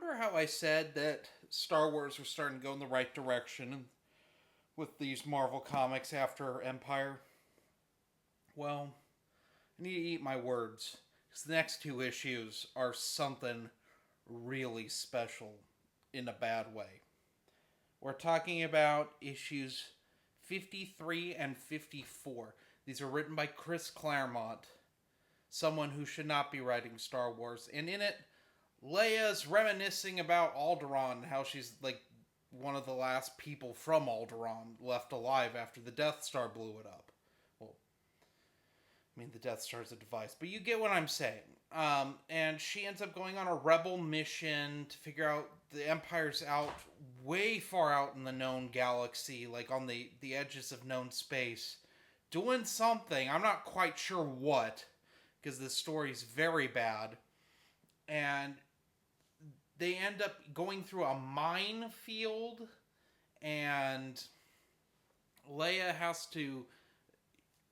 remember how I said that Star Wars was starting to go in the right direction with these Marvel comics after Empire? Well, I need to eat my words because the next two issues are something really special in a bad way. We're talking about issues 53 and 54. These are written by Chris Claremont, someone who should not be writing Star Wars. And in it, Leia's reminiscing about Alderaan, how she's like one of the last people from Alderaan left alive after the Death Star blew it up. Well, I mean, the Death Star is a device, but you get what I'm saying. And she ends up going on a rebel mission to figure out the Empire's out way far out in the known galaxy, like on the edges of known space, doing something. I'm not quite sure what, because the story's very bad. And they end up going through a minefield, and Leia has to,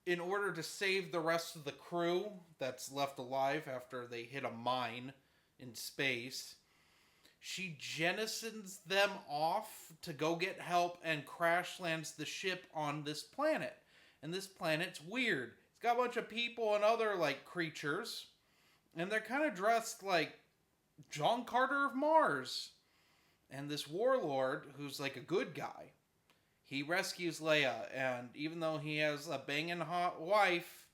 in order to save the rest of the crew that's left alive after they hit a mine in space, she jettisons them off to go get help and crash lands the ship on this planet. And this planet's weird. It's got a bunch of people and other like creatures, and they're kind of dressed like John Carter of Mars. And this warlord, who's like a good guy, he rescues Leia, and even though he has a banging hot wife,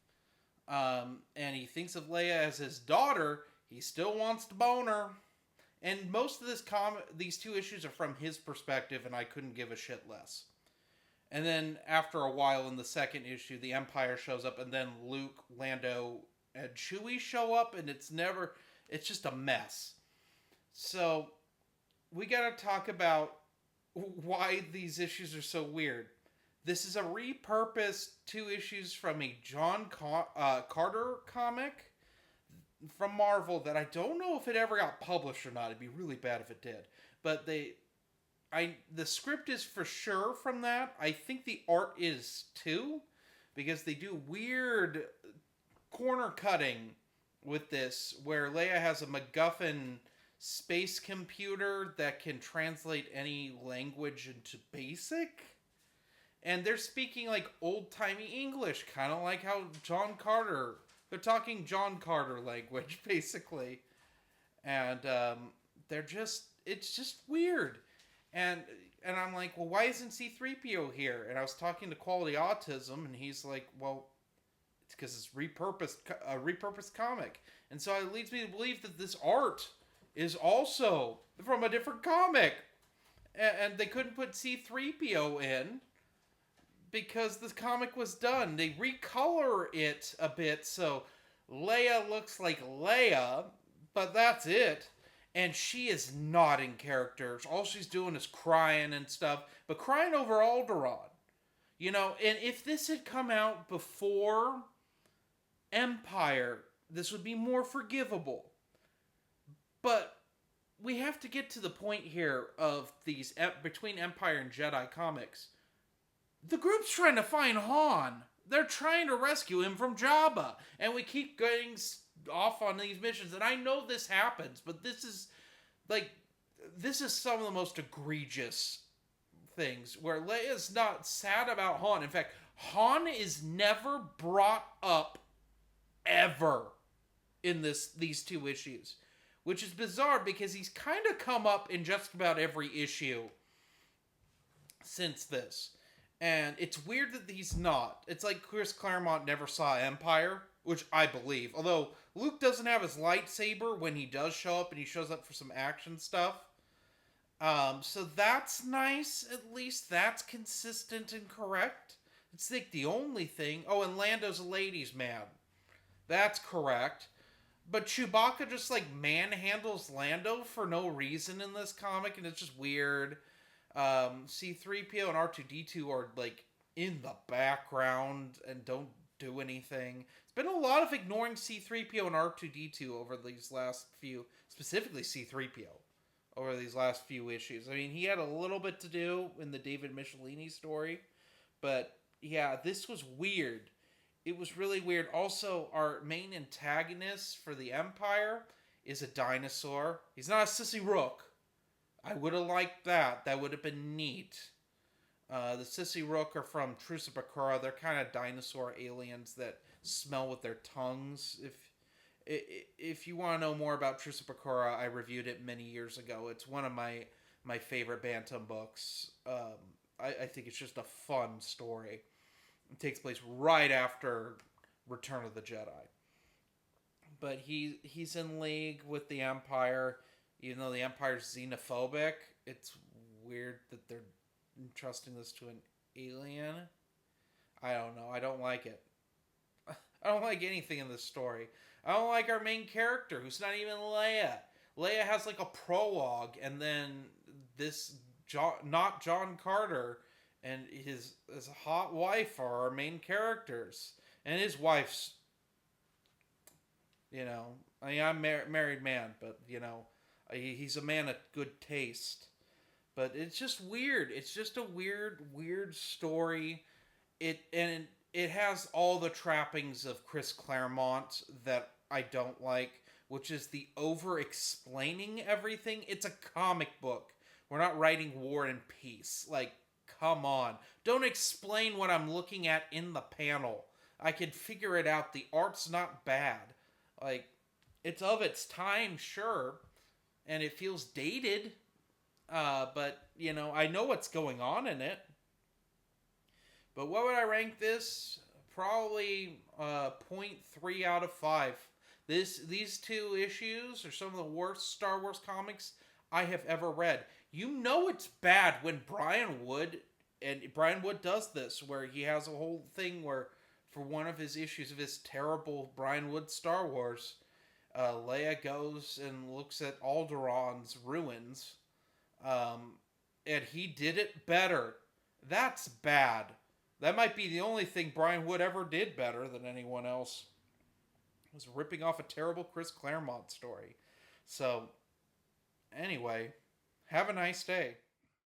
and he thinks of Leia as his daughter, he still wants to bone her. And most of these two issues are from his perspective, and I couldn't give a shit less. And then after a while in the second issue, the Empire shows up, and then Luke, Lando, and Chewie show up, and it's just a mess. So we gotta talk about why these issues are so weird. This is a repurposed two issues from a John Carter comic from Marvel that I don't know if it ever got published or not. It'd be really bad if it did. But the script is for sure from that. I think the art is too, because they do weird corner cutting with this, where Leia has a MacGuffin space computer that can translate any language into basic. And they're speaking like old-timey English, kind of like how John Carter... They're talking John Carter language, basically. And it's just weird. And I'm like, well, why isn't C-3PO here? And I was talking to Quality Autism, and he's like, well, it's because it's a repurposed comic. And so it leads me to believe that this art is also from a different comic. And they couldn't put C-3PO in because the comic was done. They recolor it a bit so Leia looks like Leia, but that's it. And she is not in character. All she's doing is crying and stuff, but crying over Alderaan. You know, and if this had come out before Empire, this would be more forgivable. But we have to get to the point here of these between Empire and Jedi comics. The group's trying to find Han. They're trying to rescue him from Jabba. And we keep getting off on these missions. And I know this happens, but this is some of the most egregious things where Leia's not sad about Han. In fact, Han is never brought up ever in these two issues. Which is bizarre because he's kind of come up in just about every issue since this. And it's weird that he's not. It's like Chris Claremont never saw Empire, which I believe. Although Luke doesn't have his lightsaber when he does show up, and he shows up for some action stuff. So that's nice. At least that's consistent and correct. It's like the only thing. Oh, and Lando's a ladies' man. That's correct. But Chewbacca just like manhandles Lando for no reason in this comic, and it's just weird. C-3PO and R2-D2 are like in the background and don't do anything. It's been a lot of ignoring C-3PO and R2-D2 over these last few, specifically C-3PO, over these last few issues. I mean, he had a little bit to do in the David Michelini story, but yeah, this was weird. It was really weird. Also, our main antagonist for the Empire is a dinosaur. He's not a sissy rook. I would have liked that. That would have been neat. The Sissy Rook are from Trusibakura. They're kind of dinosaur aliens that smell with their tongues. If you want to know more about Trusibakura, I reviewed it many years ago. It's one of my favorite Bantam books. I think it's just a fun story. It takes place right after Return of the Jedi. But he's in league with the Empire, even though the Empire's xenophobic. It's weird that they're entrusting this to an alien. I don't know. I don't like it. I don't like anything in this story. I don't like our main character, who's not even Leia. Leia has like a prologue, and then this not John Carter and his hot wife are our main characters, and his wife's, I mean, I'm married man, but he's a man of good taste. But it's just weird. It's just a weird story. It has all the trappings of Chris Claremont that I don't like, which is the over-explaining everything. It's a comic book. We're not writing War and Peace. Like, come on. Don't explain what I'm looking at in the panel. I can figure it out. The art's not bad. Like, it's of its time, sure. And it feels dated. But, I know what's going on in it. But what would I rank this? Probably 0.3 out of 5. These two issues are some of the worst Star Wars comics I have ever read. You know it's bad when Brian Wood does this, where he has a whole thing where, for one of his issues of his terrible Brian Wood Star Wars, Leia goes and looks at Alderaan's ruins, and he did it better. That's bad. That might be the only thing Brian Wood ever did better than anyone else. Was ripping off a terrible Chris Claremont story. So, anyway, have a nice day.